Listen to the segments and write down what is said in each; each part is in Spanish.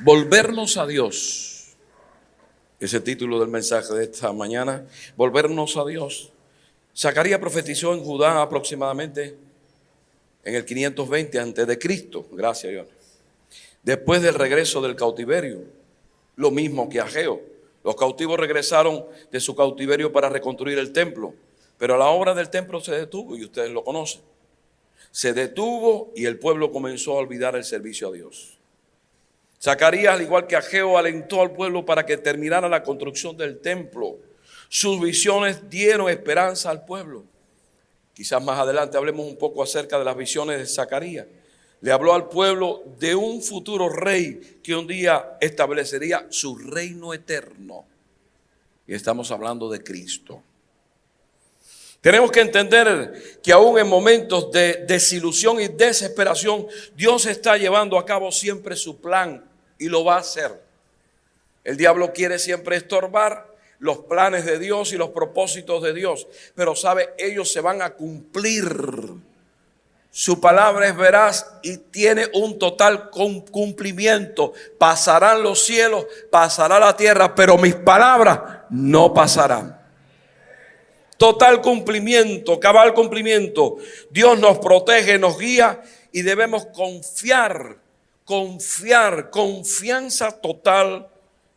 Volvernos a Dios. Ese título del mensaje de esta mañana. Volvernos a Dios. Zacarías profetizó en Judá aproximadamente en el 520 antes de Cristo. Gracias, Dios. Después del regreso del cautiverio, lo mismo que Ageo. Los cautivos regresaron de su cautiverio para reconstruir el templo, pero la obra del templo se detuvo y ustedes lo conocen. Se detuvo y el pueblo comenzó a olvidar el servicio a Dios. Zacarías, al igual que Ageo, alentó al pueblo para que terminara la construcción del templo. Sus visiones dieron esperanza al pueblo. Quizás más adelante hablemos un poco acerca de las visiones de Zacarías. Le habló al pueblo de un futuro rey que un día establecería su reino eterno. Y estamos hablando de Cristo. Tenemos que entender que aún en momentos de desilusión y desesperación, Dios está llevando a cabo siempre su plan y lo va a hacer. El diablo quiere siempre estorbar los planes de Dios y los propósitos de Dios, pero sabe, ellos se van a cumplir. Su palabra es veraz y tiene un total cumplimiento. Pasarán los cielos, pasará la tierra, pero mis palabras no pasarán. Total cumplimiento, cabal cumplimiento. Dios nos protege, nos guía y debemos confianza total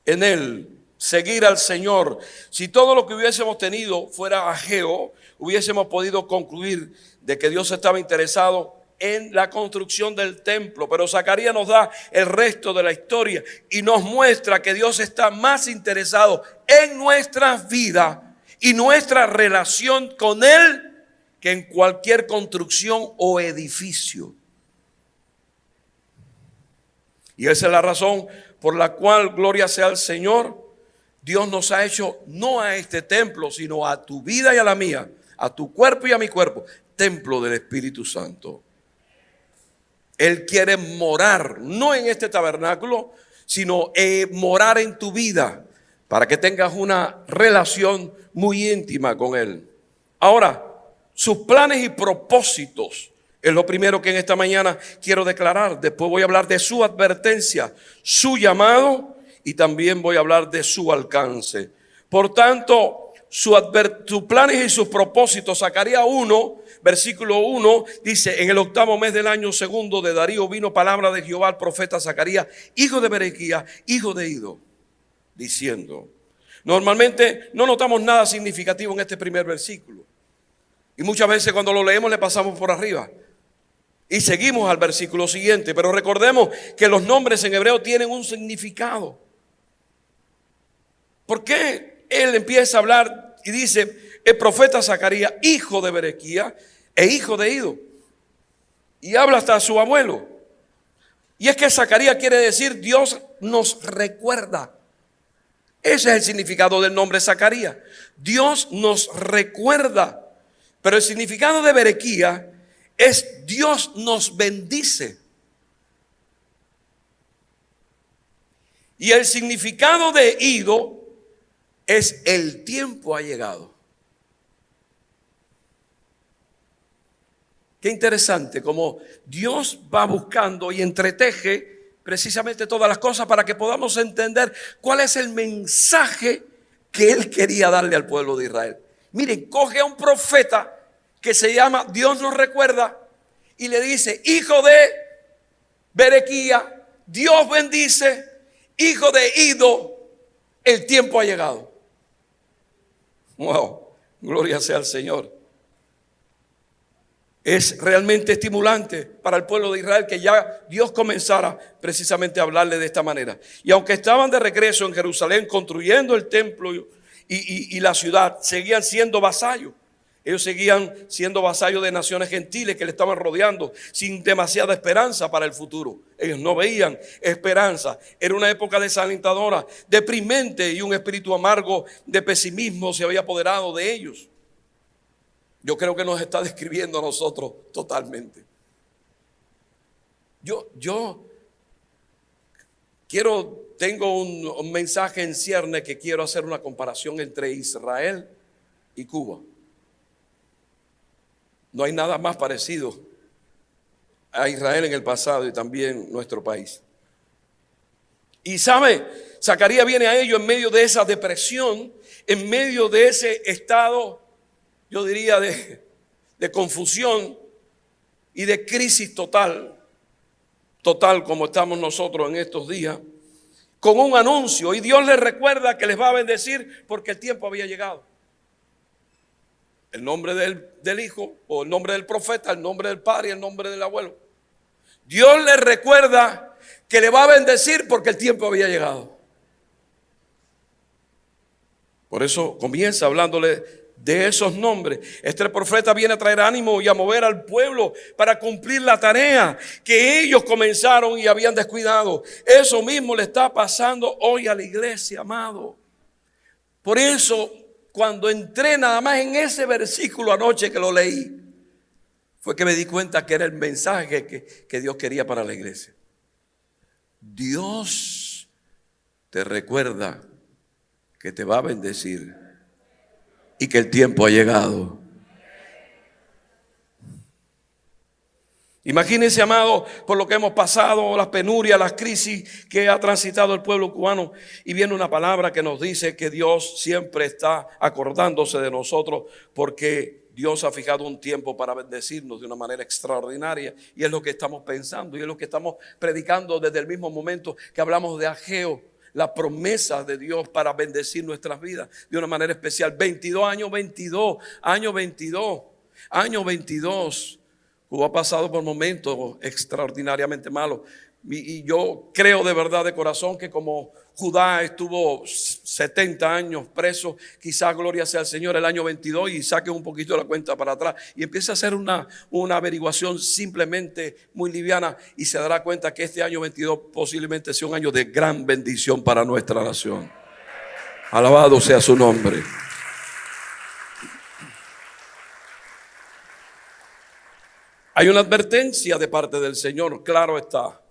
en Él. Seguir al Señor. Si todo lo que hubiésemos tenido fuera Ageo, hubiésemos podido concluir de que Dios estaba interesado en la construcción del templo. Pero Zacarías nos da el resto de la historia y nos muestra que Dios está más interesado en nuestras vidas y nuestra relación con Él que en cualquier construcción o edificio. Y esa es la razón por la cual, gloria sea al Señor, Dios nos ha hecho no a este templo, sino a tu vida y a la mía, a tu cuerpo y a mi cuerpo, templo del Espíritu Santo. Él quiere morar, no en este tabernáculo, sino morar en tu vida, para que tengas una relación muy íntima con Él. Ahora, sus planes y propósitos es lo primero que en esta mañana quiero declarar. Después voy a hablar de su advertencia, su llamado y también voy a hablar de su alcance. Por tanto, sus planes y sus propósitos. Zacarías 1, versículo 1 dice: en el 8º mes del año segundo de Darío vino palabra de Jehová al profeta Zacarías, hijo de Berequías, hijo de Ido, diciendo. Normalmente no notamos nada significativo en este primer versículo. Y muchas veces cuando lo leemos le pasamos por arriba. Y seguimos al versículo siguiente. Pero recordemos que los nombres en hebreo tienen un significado. ¿Por qué él empieza a hablar y dice el profeta Zacarías, hijo de Berequías e hijo de Ido? Y habla hasta a su abuelo. Y es que Zacarías quiere decir Dios nos recuerda. Ese es el significado del nombre Zacarías. Dios nos recuerda. Pero el significado de Berequías es Dios nos bendice. Y el significado de Ido es el tiempo ha llegado. Qué interesante como Dios va buscando y entreteje precisamente todas las cosas para que podamos entender cuál es el mensaje que Él quería darle al pueblo de Israel. Miren, coge a un profeta que se llama Dios nos recuerda y le dice, hijo de Berequías, Dios bendice, hijo de Ido, el tiempo ha llegado. Wow, gloria sea al Señor. Es realmente estimulante para el pueblo de Israel que ya Dios comenzara precisamente a hablarle de esta manera. Y aunque estaban de regreso en Jerusalén construyendo el templo y la ciudad, seguían siendo vasallos. Ellos seguían siendo vasallos de naciones gentiles que le estaban rodeando sin demasiada esperanza para el futuro. Ellos no veían esperanza. Era una época desalentadora, deprimente, y un espíritu amargo de pesimismo se había apoderado de ellos. Yo creo que nos está describiendo a nosotros totalmente. Tengo un mensaje en cierne que quiero hacer una comparación entre Israel y Cuba. No hay nada más parecido a Israel en el pasado y también nuestro país. Y sabe, Zacarías viene a ello en medio de esa depresión, en medio de ese estado, yo diría, de confusión y de crisis total como estamos nosotros en estos días, con un anuncio. Y Dios les recuerda que les va a bendecir porque el tiempo había llegado. El nombre del hijo, o el nombre del profeta, el nombre del padre y el nombre del abuelo. Dios les recuerda que le va a bendecir porque el tiempo había llegado. Por eso comienza hablándole de esos nombres. Este profeta viene a traer ánimo y a mover al pueblo para cumplir la tarea que ellos comenzaron y habían descuidado. Eso mismo le está pasando hoy a la iglesia, amado. Por eso, cuando entré nada más en ese versículo anoche que lo leí, fue que me di cuenta que era el mensaje que Dios quería para la iglesia. Dios te recuerda que te va a bendecir y que el tiempo ha llegado. Imagínense, amado, por lo que hemos pasado, las penurias, las crisis que ha transitado el pueblo cubano, y viene una palabra que nos dice que Dios siempre está acordándose de nosotros, porque Dios ha fijado un tiempo para bendecirnos de una manera extraordinaria, y es lo que estamos pensando y es lo que estamos predicando desde el mismo momento que hablamos de Ageo. La promesa de Dios para bendecir nuestras vidas de una manera especial. 22 años, 22, año 22, año 22. Cuba ha pasado por momentos extraordinariamente malos. Y yo creo de verdad, de corazón, que como Judá estuvo 70 años preso, quizás, gloria sea al Señor, el año 22, y saque un poquito la cuenta para atrás y empieza a hacer una averiguación simplemente muy liviana, y se dará cuenta que este año 22 posiblemente sea un año de gran bendición para nuestra nación. Alabado sea su nombre. Hay una advertencia de parte del Señor, claro está.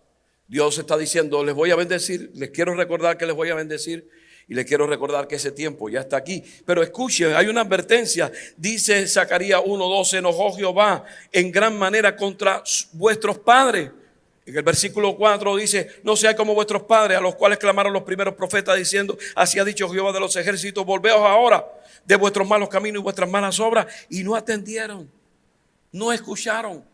Dios está diciendo, les voy a bendecir, les quiero recordar que les voy a bendecir, y les quiero recordar que ese tiempo ya está aquí. Pero escuchen, hay una advertencia. Dice Zacarías 1:12, se enojó Jehová en gran manera contra vuestros padres. En el versículo 4 dice, no seáis como vuestros padres, a los cuales clamaron los primeros profetas diciendo, así ha dicho Jehová de los ejércitos, volveos ahora de vuestros malos caminos y vuestras malas obras. Y no atendieron, no escucharon.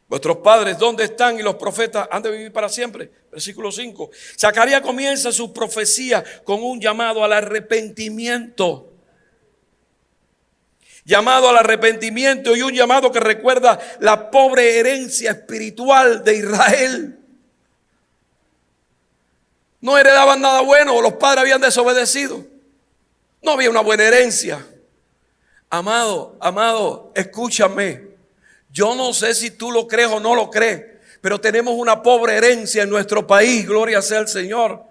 Vuestros padres, ¿dónde están? Y los profetas han de vivir para siempre. Versículo 5. Zacarías comienza su profecía con un llamado al arrepentimiento. Llamado al arrepentimiento, y un llamado que recuerda la pobre herencia espiritual de Israel. No heredaban nada bueno, los padres habían desobedecido. No había una buena herencia. Amado, escúchame. Yo no sé si tú lo crees o no lo crees, pero tenemos una pobre herencia en nuestro país, gloria sea al Señor,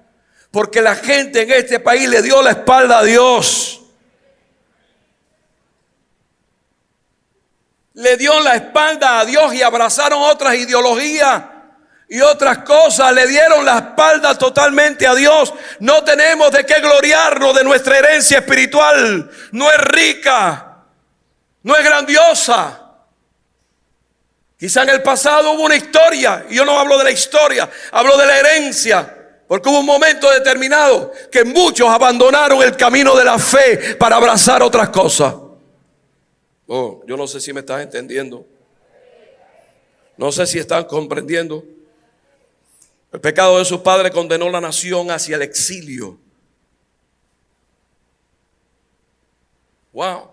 porque la gente en este país le dio la espalda a Dios. Le dio la espalda a Dios y abrazaron otras ideologías y otras cosas, le dieron la espalda totalmente a Dios. No tenemos de qué gloriarnos de nuestra herencia espiritual. No es rica, no es grandiosa. Quizá en el pasado hubo una historia, y yo no hablo de la historia, hablo de la herencia, porque hubo un momento determinado que muchos abandonaron el camino de la fe para abrazar otras cosas. Oh, yo no sé si me estás entendiendo. No sé si están comprendiendo. El pecado de sus padres condenó la nación hacia el exilio. Wow.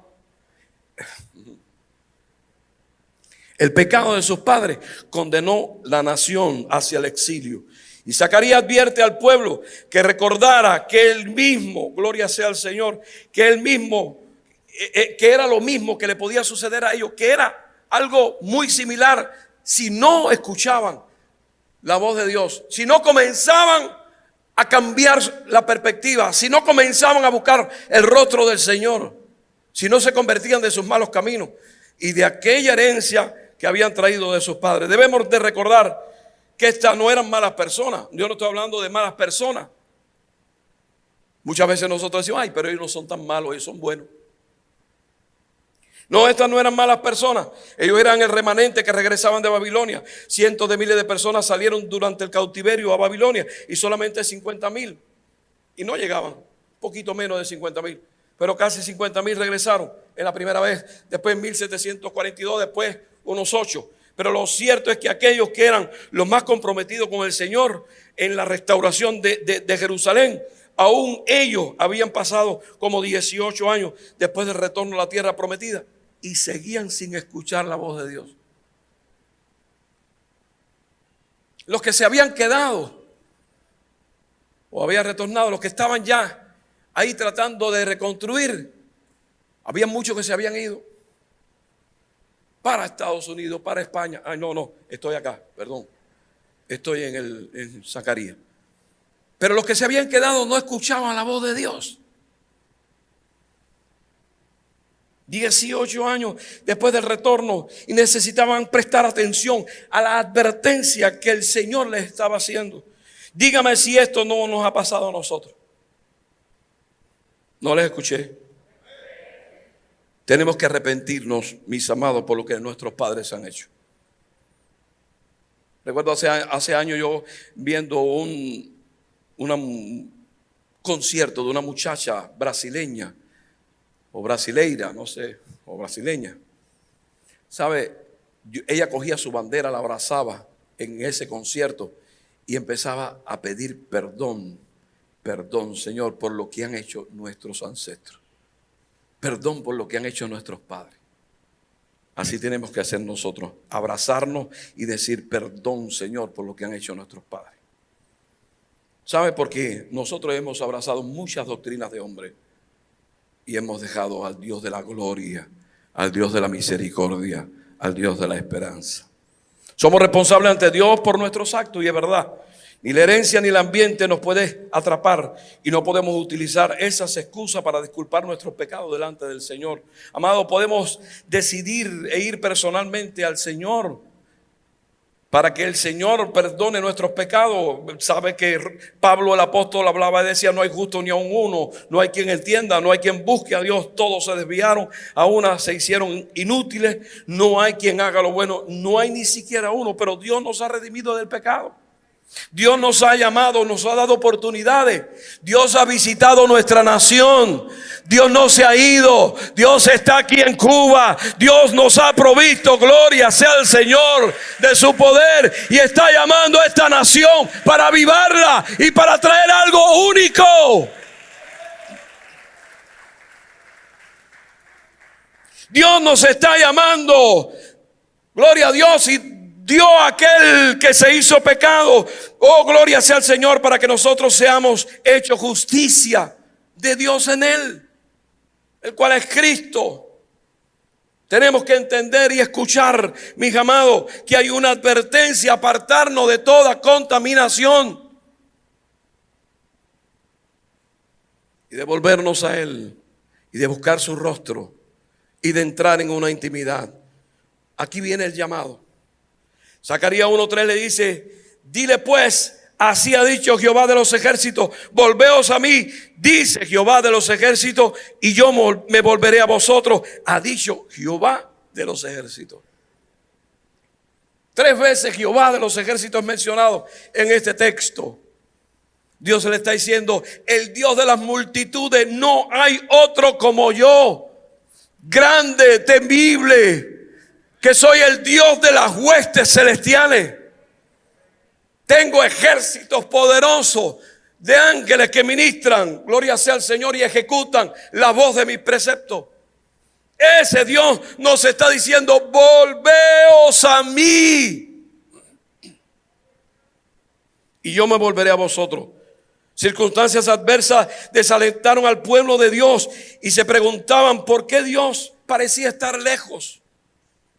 El pecado de sus padres condenó la nación hacia el exilio. Y Zacarías advierte al pueblo que recordara que él mismo, gloria sea al Señor, que él mismo, que era lo mismo que le podía suceder a ellos, que era algo muy similar si no escuchaban la voz de Dios, si no comenzaban a cambiar la perspectiva, si no comenzaban a buscar el rostro del Señor, si no se convertían de sus malos caminos y de aquella herencia que habían traído de sus padres. Debemos de recordar que estas no eran malas personas. Yo no estoy hablando de malas personas. Muchas veces nosotros decimos, ay, pero ellos no son tan malos, ellos son buenos. No, estas no eran malas personas. Ellos eran el remanente que regresaban de Babilonia. Cientos de miles de personas salieron durante el cautiverio a Babilonia y solamente 50,000. Y no llegaban, poquito menos de 50,000. Pero casi 50,000 regresaron en la primera vez. Después en 1742, después unos 8. Pero lo cierto es que aquellos que eran los más comprometidos con el Señor en la restauración de Jerusalén, aún ellos habían pasado como 18 años después del retorno a la tierra prometida y seguían sin escuchar la voz de Dios. Los que se habían quedado o habían retornado, los que estaban ya ahí tratando de reconstruir, había muchos que se habían ido para Estados Unidos, para España. Ay, no, estoy acá, perdón. Estoy en Zacarías. Pero los que se habían quedado no escuchaban la voz de Dios. 18 años después del retorno y necesitaban prestar atención a la advertencia que el Señor les estaba haciendo. Dígame si esto no nos ha pasado a nosotros. No les escuché. Tenemos que arrepentirnos, mis amados, por lo que nuestros padres han hecho. Recuerdo hace años yo viendo un concierto de una muchacha brasileña o brasileira, no sé, o brasileña. ¿Sabe? Ella cogía su bandera, la abrazaba en ese concierto y empezaba a pedir perdón, Señor, por lo que han hecho nuestros ancestros. Perdón por lo que han hecho nuestros padres. Así tenemos que hacer nosotros, abrazarnos y decir perdón, Señor, por lo que han hecho nuestros padres. ¿Sabe por qué? Nosotros hemos abrazado muchas doctrinas de hombre y hemos dejado al Dios de la gloria, al Dios de la misericordia, al Dios de la esperanza. Somos responsables ante Dios por nuestros actos y es verdad. Ni la herencia ni el ambiente nos puede atrapar y no podemos utilizar esas excusas para disculpar nuestros pecados delante del Señor. Amado, podemos decidir e ir personalmente al Señor para que el Señor perdone nuestros pecados. Sabe que Pablo el apóstol hablaba y decía: no hay justo ni aun uno, no hay quien entienda, no hay quien busque a Dios. Todos se desviaron, a una se hicieron inútiles, no hay quien haga lo bueno, no hay ni siquiera uno. Pero Dios nos ha redimido del pecado. Dios nos ha llamado, nos ha dado oportunidades. Dios ha visitado nuestra nación. Dios no se ha ido. Dios está aquí en Cuba. Dios nos ha provisto, gloria sea el Señor, de su poder. Y está llamando a esta nación para avivarla y para traer algo único. Dios nos está llamando, gloria a Dios, y dio a aquel que se hizo pecado. Oh, gloria sea al Señor, para que nosotros seamos hechos justicia de Dios en Él, el cual es Cristo. Tenemos que entender y escuchar, mis amados, que hay una advertencia: apartarnos de toda contaminación y de volvernos a Él y de buscar su rostro y de entrar en una intimidad. Aquí viene el llamado. Zacarías 1:3 le dice: dile pues, así ha dicho Jehová de los ejércitos, volveos a mí, dice Jehová de los ejércitos, y yo me volveré a vosotros, ha dicho Jehová de los ejércitos. 3 veces Jehová de los ejércitos es mencionado en este texto. Dios le está diciendo: el Dios de las multitudes, no hay otro como yo, grande, temible, que soy el Dios de las huestes celestiales. Tengo ejércitos poderosos de ángeles que ministran, gloria sea al Señor, y ejecutan la voz de mis preceptos. Ese Dios nos está diciendo: volveos a mí y yo me volveré a vosotros. Circunstancias adversas desalentaron al pueblo de Dios y se preguntaban por qué Dios parecía estar lejos.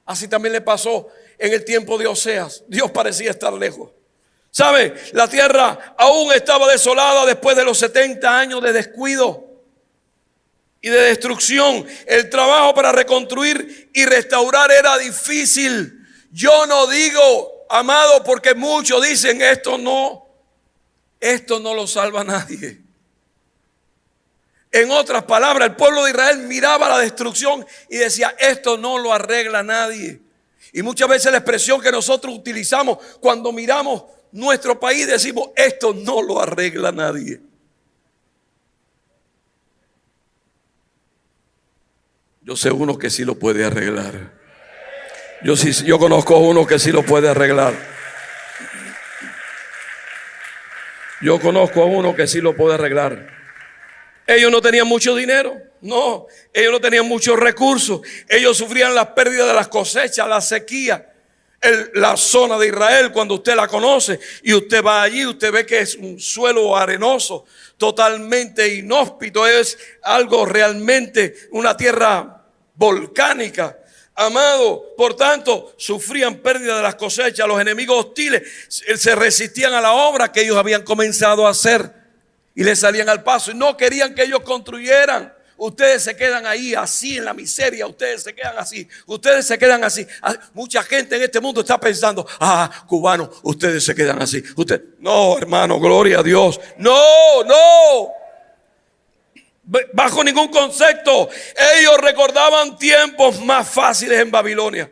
Así también le pasó en el tiempo de Oseas. Dios parecía estar lejos. ¿Sabe? La tierra aún estaba desolada después de los 70 años de descuido y de destrucción. El trabajo para reconstruir y restaurar era difícil. Yo no digo, amado, porque muchos dicen: esto no lo salva a nadie. En otras palabras, el pueblo de Israel miraba la destrucción y decía, esto no lo arregla nadie. Y muchas veces la expresión que nosotros utilizamos cuando miramos nuestro país, decimos, esto no lo arregla nadie. Yo sé uno que sí lo puede arreglar. Yo conozco a uno que sí lo puede arreglar. Yo conozco a uno que sí lo puede arreglar. Ellos no tenían mucho dinero, no. Ellos no tenían muchos recursos. Ellos sufrían las pérdidas de las cosechas, la sequía. La zona de Israel, cuando usted la conoce y usted va allí, usted ve que es un suelo arenoso, totalmente inhóspito. Es algo realmente, una tierra volcánica. Amado, por tanto, sufrían pérdida de las cosechas. Los enemigos hostiles se resistían a la obra que ellos habían comenzado a hacer y les salían al paso y no querían que ellos construyeran. Ustedes se quedan ahí así en la miseria, ustedes se quedan así, ustedes se quedan así. Mucha gente en este mundo está pensando, cubanos, ustedes se quedan así. No, hermano, gloria a Dios. No. Bajo ningún concepto. Ellos recordaban tiempos más fáciles en Babilonia.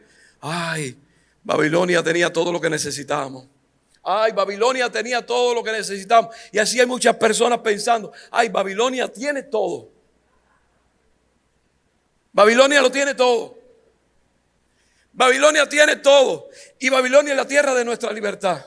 Babilonia tenía todo lo que necesitábamos. Babilonia tenía todo lo que necesitábamos. Y así hay muchas personas pensando, Babilonia tiene todo. Babilonia lo tiene todo. Babilonia tiene todo. Y Babilonia es la tierra de nuestra libertad.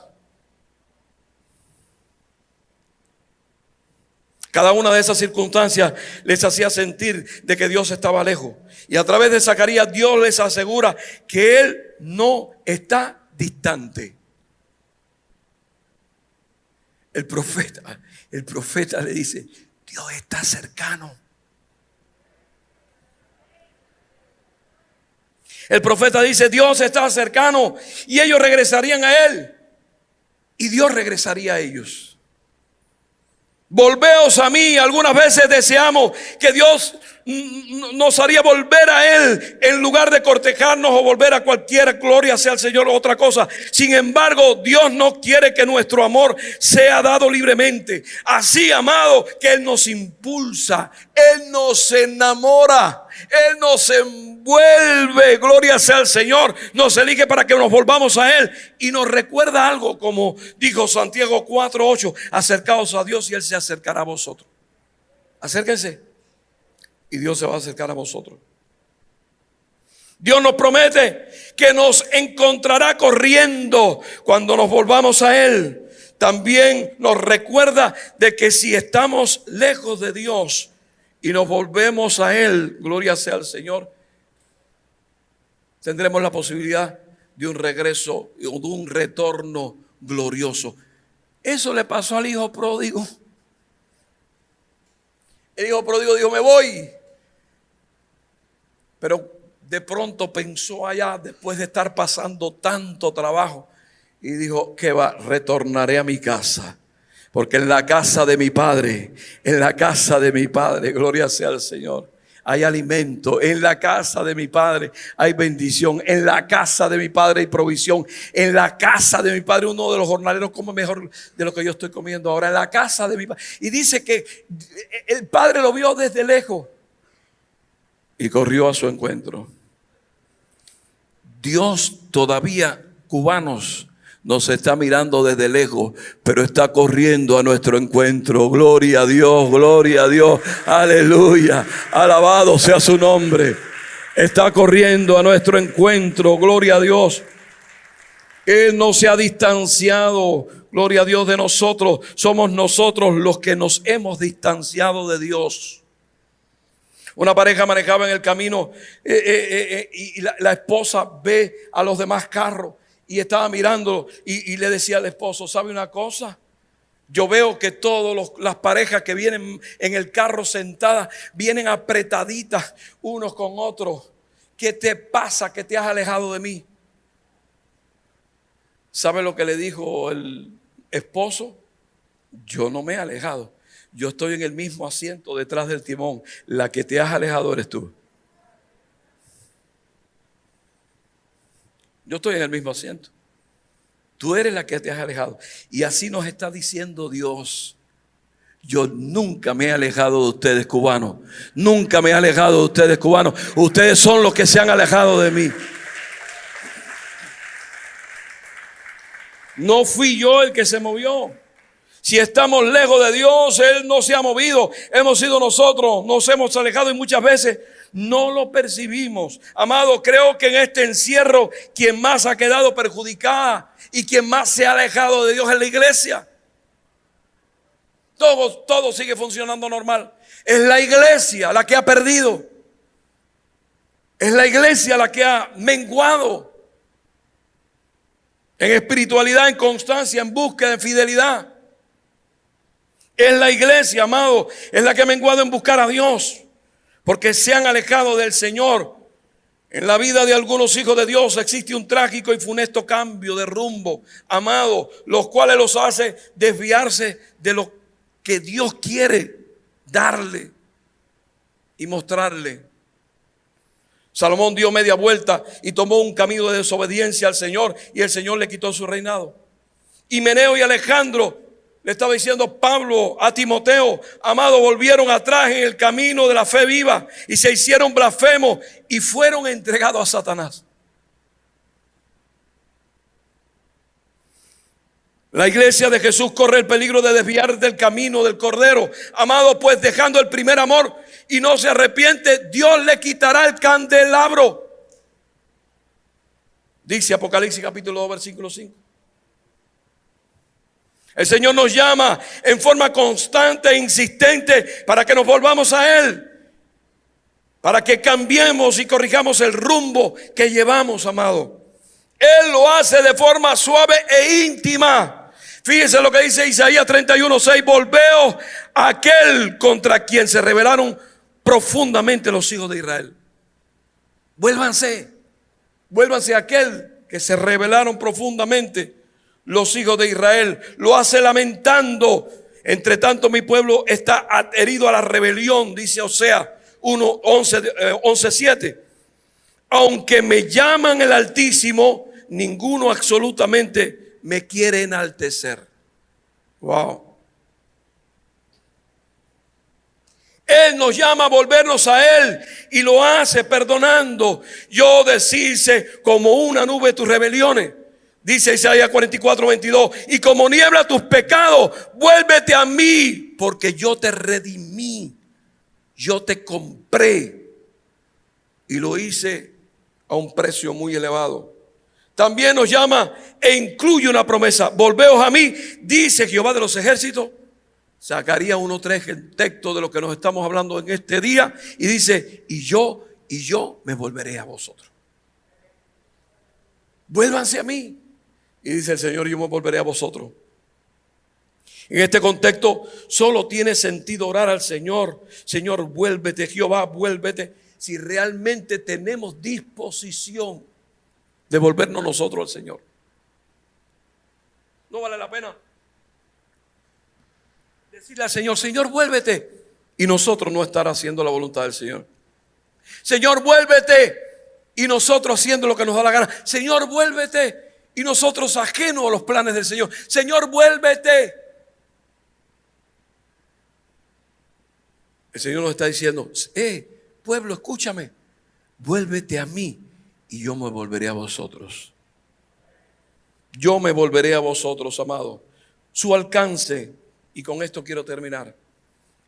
Cada una de esas circunstancias les hacía sentir de que Dios estaba lejos. Y a través de Zacarías Dios les asegura que Él no está distante. El profeta le dice, Dios está cercano. El profeta dice, Dios está cercano y ellos regresarían a Él. Y Dios regresaría a ellos. Volveos a mí. Algunas veces deseamos que Dios nos haría volver a Él en lugar de cortejarnos o volver a cualquier gloria sea el Señor o otra cosa. Sin embargo, Dios no quiere que nuestro amor sea dado libremente. Así, amado, que Él nos impulsa, Él nos enamora, Él nos envuelve, gloria sea al Señor. Nos elige para que nos volvamos a Él y nos recuerda algo, como dijo Santiago 4:8: acercaos a Dios y Él se acercará a vosotros. Acérquense y Dios se va a acercar a vosotros. Dios nos promete que nos encontrará corriendo cuando nos volvamos a Él. También nos recuerda de que si estamos lejos de Dios y nos volvemos a Él, gloria sea al Señor, tendremos la posibilidad de un regreso o de un retorno glorioso. Eso le pasó al hijo pródigo. El hijo pródigo dijo, me voy. Pero de pronto pensó allá, después de estar pasando tanto trabajo, y dijo, que va, retornaré a mi casa. Porque en la casa de mi padre, gloria sea al Señor, hay alimento. En la casa de mi padre hay bendición. En la casa de mi padre hay provisión. En la casa de mi padre uno de los jornaleros come mejor de lo que yo estoy comiendo ahora. En la casa de mi padre. Y dice que el padre lo vio desde lejos y corrió a su encuentro. Dios todavía, cubanos, nos está mirando desde lejos, pero está corriendo a nuestro encuentro. Gloria a Dios, aleluya, alabado sea su nombre. Está corriendo a nuestro encuentro, gloria a Dios. Él no se ha distanciado, gloria a Dios, de nosotros. Somos nosotros los que nos hemos distanciado de Dios. Una pareja manejaba en el camino y la esposa ve a los demás carros y estaba mirando y le decía al esposo, ¿sabe una cosa? Yo veo que todas las parejas que vienen en el carro sentadas vienen apretaditas unos con otros. ¿Qué te pasa que te has alejado de mí? ¿Sabe lo que le dijo el esposo? Yo no me he alejado. Yo estoy en el mismo asiento detrás del timón. La que te has alejado eres tú. Yo estoy en el mismo asiento. Tú eres la que te has alejado. Y así nos está diciendo Dios. Yo nunca me he alejado de ustedes, cubanos. Nunca me he alejado de ustedes, cubanos. Ustedes son los que se han alejado de mí. No fui yo el que se movió. Si estamos lejos de Dios, Él no se ha movido. Hemos sido nosotros, nos hemos alejado y muchas veces no lo percibimos. Amado, creo que en este encierro quien más ha quedado perjudicada y quien más se ha alejado de Dios es la iglesia. Todo sigue funcionando normal. Es la iglesia la que ha perdido. Es la iglesia la que ha menguado en espiritualidad, en constancia, en búsqueda, en fidelidad. Es la iglesia, amado, es la que ha menguado en buscar a Dios, porque se han alejado del Señor. En la vida de algunos hijos de Dios existe un trágico y funesto cambio de rumbo, amado, los cuales los hace desviarse de lo que Dios quiere darle y mostrarle. Salomón dio media vuelta y tomó un camino de desobediencia al Señor, y el Señor le quitó su reinado. Himeneo y Alejandro, le estaba diciendo Pablo a Timoteo, amado, volvieron atrás en el camino de la fe viva y se hicieron blasfemos y fueron entregados a Satanás. La iglesia de Jesús corre el peligro de desviar del camino del Cordero. Amado, pues dejando el primer amor y no se arrepiente, Dios le quitará el candelabro. Dice Apocalipsis capítulo 2 versículo 5. El Señor nos llama en forma constante e insistente para que nos volvamos a Él, para que cambiemos y corrijamos el rumbo que llevamos, amado. Él lo hace de forma suave e íntima. Fíjense lo que dice Isaías 31:6. Volveos a aquel contra quien se rebelaron profundamente los hijos de Israel. Vuélvanse a aquel que se rebelaron profundamente los hijos de Israel. Lo hace lamentando. Entre tanto mi pueblo está adherido a la rebelión, dice Oseas 11:7. Aunque me llaman el Altísimo, ninguno absolutamente me quiere enaltecer. Wow. Él nos llama a volvernos a Él y lo hace perdonando. Yo deshice como una nube tus rebeliones, dice Isaías 44:22. Y como niebla tus pecados, vuélvete a mí, porque yo te redimí, yo te compré y lo hice a un precio muy elevado. También nos llama e incluye una promesa. Volveos a mí, dice Jehová de los ejércitos. Zacarías 1:3, el texto de lo que nos estamos hablando en este día. Y dice, y yo me volveré a vosotros. Vuélvanse a mí. Y dice el Señor, yo me volveré a vosotros. En este contexto solo tiene sentido orar al Señor. Señor, vuélvete, Jehová, vuélvete. Si realmente tenemos disposición de volvernos nosotros al Señor. No vale la pena decirle al Señor, Señor, vuélvete, y nosotros no estar haciendo la voluntad del Señor. Señor, vuélvete, y nosotros haciendo lo que nos da la gana. Señor, vuélvete, y nosotros ajenos a los planes del Señor. Señor, vuélvete. El Señor nos está diciendo, pueblo, escúchame, vuélvete a mí y yo me volveré a vosotros. Yo me volveré a vosotros, amado. Su alcance, y con esto quiero terminar.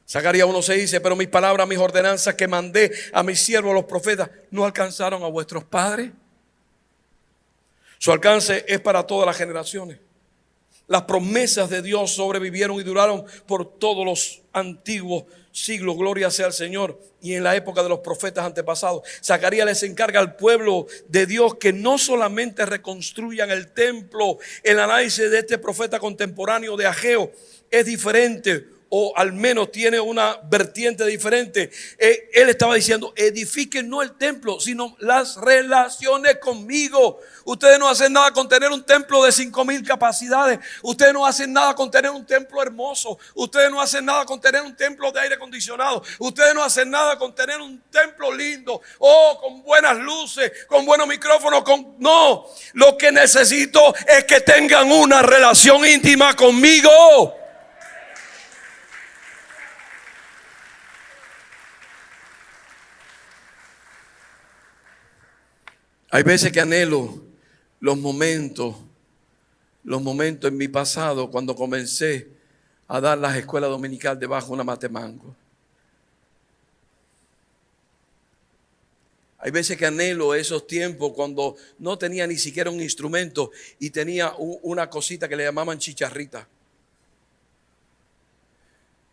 Zacarías 1:6 dice, pero mis palabras, mis ordenanzas que mandé a mis siervos los profetas, ¿no alcanzaron a vuestros padres? Su alcance es para todas las generaciones. Las promesas de Dios sobrevivieron y duraron por todos los antiguos siglos. Gloria sea al Señor. Y en la época de los profetas antepasados, Zacarías les encarga al pueblo de Dios que no solamente reconstruyan el templo. El análisis de este profeta contemporáneo de Ageo es diferente, o al menos tiene una vertiente diferente. Él estaba diciendo, edifiquen no el templo, sino las relaciones conmigo. Ustedes no hacen nada con tener un templo de 5,000 capacidades. Ustedes no hacen nada con tener un templo hermoso. Ustedes no hacen nada con tener un templo de aire acondicionado. Ustedes no hacen nada con tener un templo lindo, con buenas luces, con buenos micrófonos. No, lo que necesito es que tengan una relación íntima conmigo. Hay veces que anhelo los momentos en mi pasado cuando comencé a dar las escuelas dominicales debajo de una mata de mango. Hay veces que anhelo esos tiempos cuando no tenía ni siquiera un instrumento y tenía una cosita que le llamaban chicharrita,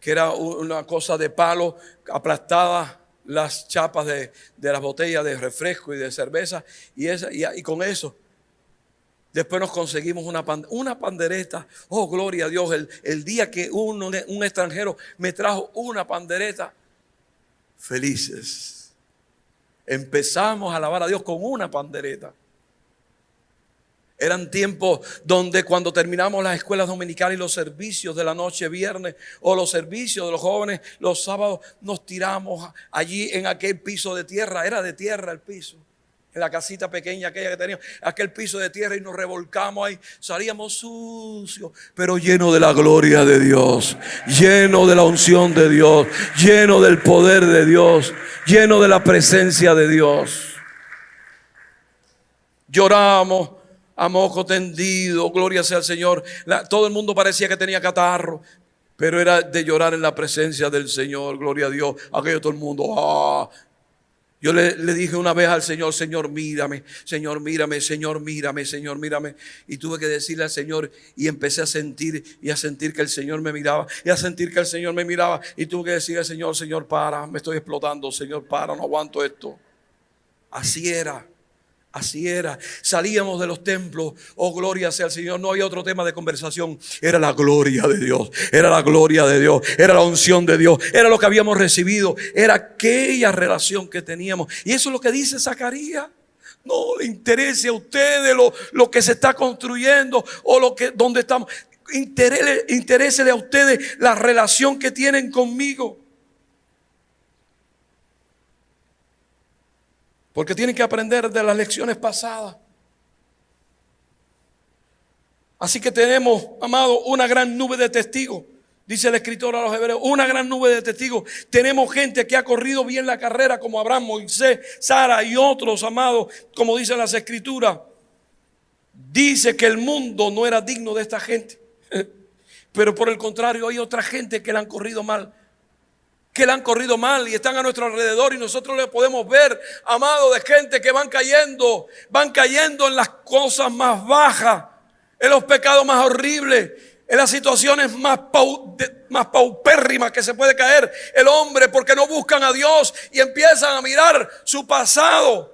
que era una cosa de palo, aplastaba las chapas de las botellas de refresco y de cerveza y con eso. Después nos conseguimos una pandereta. Oh, gloria a Dios. El día que un extranjero me trajo una pandereta, felices. Empezamos a alabar a Dios con una pandereta. Eran tiempos donde cuando terminamos las escuelas dominicales y los servicios de la noche viernes o los servicios de los jóvenes los sábados, nos tiramos allí en aquel piso de tierra. Era de tierra el piso. En la casita pequeña aquella que teníamos, aquel piso de tierra, y nos revolcamos ahí. Salíamos sucios, pero lleno de la gloria de Dios, lleno de la unción de Dios, lleno del poder de Dios, lleno de la presencia de Dios. Lloramos a moco tendido, gloria sea al Señor. Todo el mundo parecía que tenía catarro, pero era de llorar en la presencia del Señor, gloria a Dios. Aquello todo el mundo, Yo le dije una vez al Señor: Señor, mírame, Señor, mírame, Señor, mírame, Señor, mírame. Y tuve que decirle al Señor, y empecé a sentir que el Señor me miraba, y a sentir que el Señor me miraba. Y tuve que decirle al Señor: Señor, para, me estoy explotando, Señor, para, no aguanto esto. Así era. Así era. Salíamos de los templos, oh, gloria sea al Señor. No había otro tema de conversación. Era la gloria de Dios. Era la gloria de Dios. Era la unción de Dios. Era lo que habíamos recibido. Era aquella relación que teníamos. Y eso es lo que dice Zacarías. No le interese a ustedes lo que se está construyendo o donde estamos. Interésele a ustedes la relación que tienen conmigo. Porque tienen que aprender de las lecciones pasadas. Así que tenemos, amado, una gran nube de testigos. Dice el escritor a los hebreos, una gran nube de testigos. Tenemos gente que ha corrido bien la carrera, como Abraham, Moisés, Sara y otros, amados, como dicen las escrituras. Dice que el mundo no era digno de esta gente. Pero por el contrario, hay otra gente que la han corrido mal. Y están a nuestro alrededor, y nosotros le podemos ver, amado, de gente que van cayendo en las cosas más bajas, en los pecados más horribles, en las situaciones más paupérrimas que se puede caer el hombre, porque no buscan a Dios y empiezan a mirar su pasado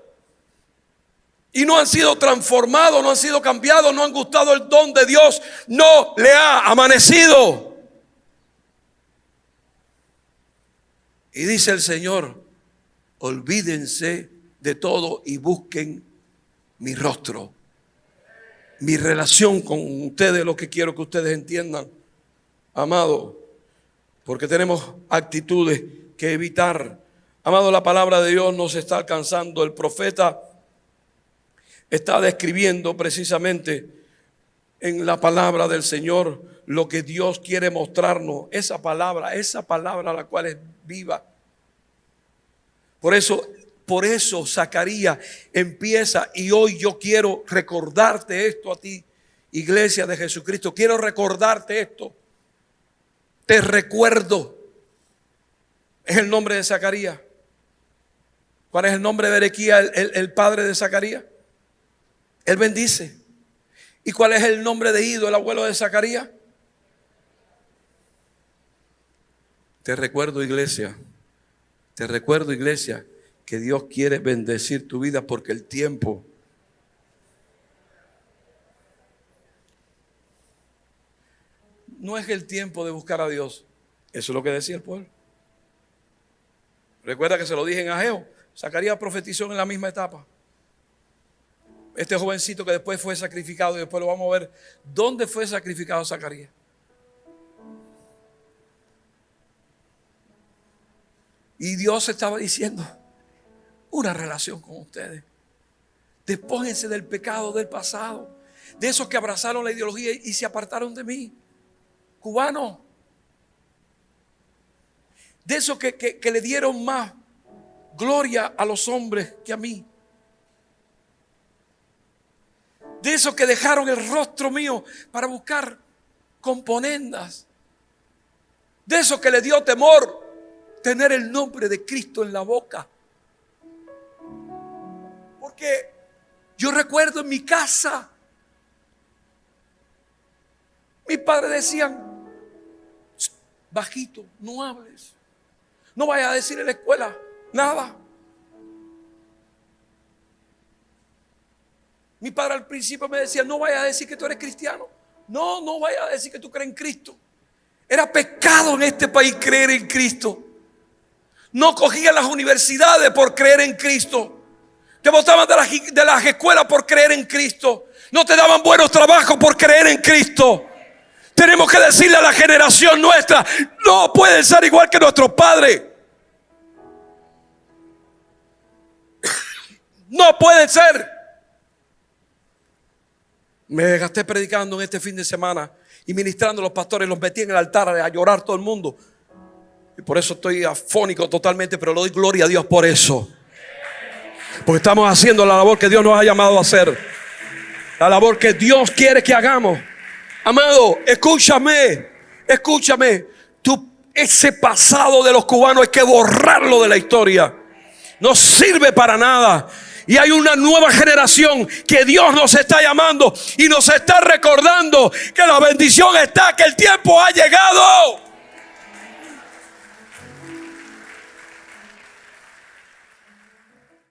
y no han sido transformados, no han sido cambiados, no han gustado el don de Dios, no le ha amanecido. Y dice el Señor: olvídense de todo y busquen mi rostro, mi relación con ustedes, lo que quiero que ustedes entiendan, amado, porque tenemos actitudes que evitar. Amado, la palabra de Dios nos está alcanzando. El profeta está describiendo precisamente en la palabra del Señor lo que Dios quiere mostrarnos. Esa palabra la cual es viva. Por eso Zacarías empieza, y hoy yo quiero recordarte esto a ti, iglesia de Jesucristo. Quiero recordarte esto. Te recuerdo. Es el nombre de Zacarías. ¿Cuál es el nombre de Berequías, el padre de Zacarías? Él bendice. ¿Y cuál es el nombre de Ido, el abuelo de Zacarías? Te recuerdo, iglesia, que Dios quiere bendecir tu vida, porque el tiempo no es el tiempo de buscar a Dios. Eso es lo que decía el pueblo. Recuerda que se lo dije en Ageo. Zacarías profetizó en la misma etapa. Este jovencito que después fue sacrificado, y después lo vamos a ver dónde fue sacrificado Zacarías. Y Dios estaba diciendo: una relación con ustedes. Despójense del pecado del pasado, de esos que abrazaron la ideología y se apartaron de mí. Cubano, de esos que le dieron más gloria a los hombres que a mí. de esos que dejaron el rostro mío para buscar componendas, de esos que le dio temor tener el nombre de Cristo en la boca. Porque yo recuerdo en mi casa, mis padres decían: bajito, no hables, no vayas a decir en la escuela nada. Mi padre al principio me decía: no vayas a decir que tú eres cristiano, no vayas a decir que tú crees en Cristo. Era pecado en este país creer en Cristo. No cogían las universidades por creer en Cristo. Te botaban de las escuelas por creer en Cristo. No te daban buenos trabajos por creer en Cristo. Tenemos que decirle a la generación nuestra: no pueden ser igual que nuestros padres. No pueden ser. Me gasté predicando en este fin de semana y ministrando a los pastores. Los metí en el altar a llorar todo el mundo. Y por eso estoy afónico totalmente, pero le doy gloria a Dios por eso. Porque estamos haciendo la labor que Dios nos ha llamado a hacer. La labor que Dios quiere que hagamos. Amado, escúchame. Ese pasado de los cubanos hay que borrarlo de la historia. No sirve para nada. Y hay una nueva generación que Dios nos está llamando y nos está recordando que la bendición está, que el tiempo ha llegado.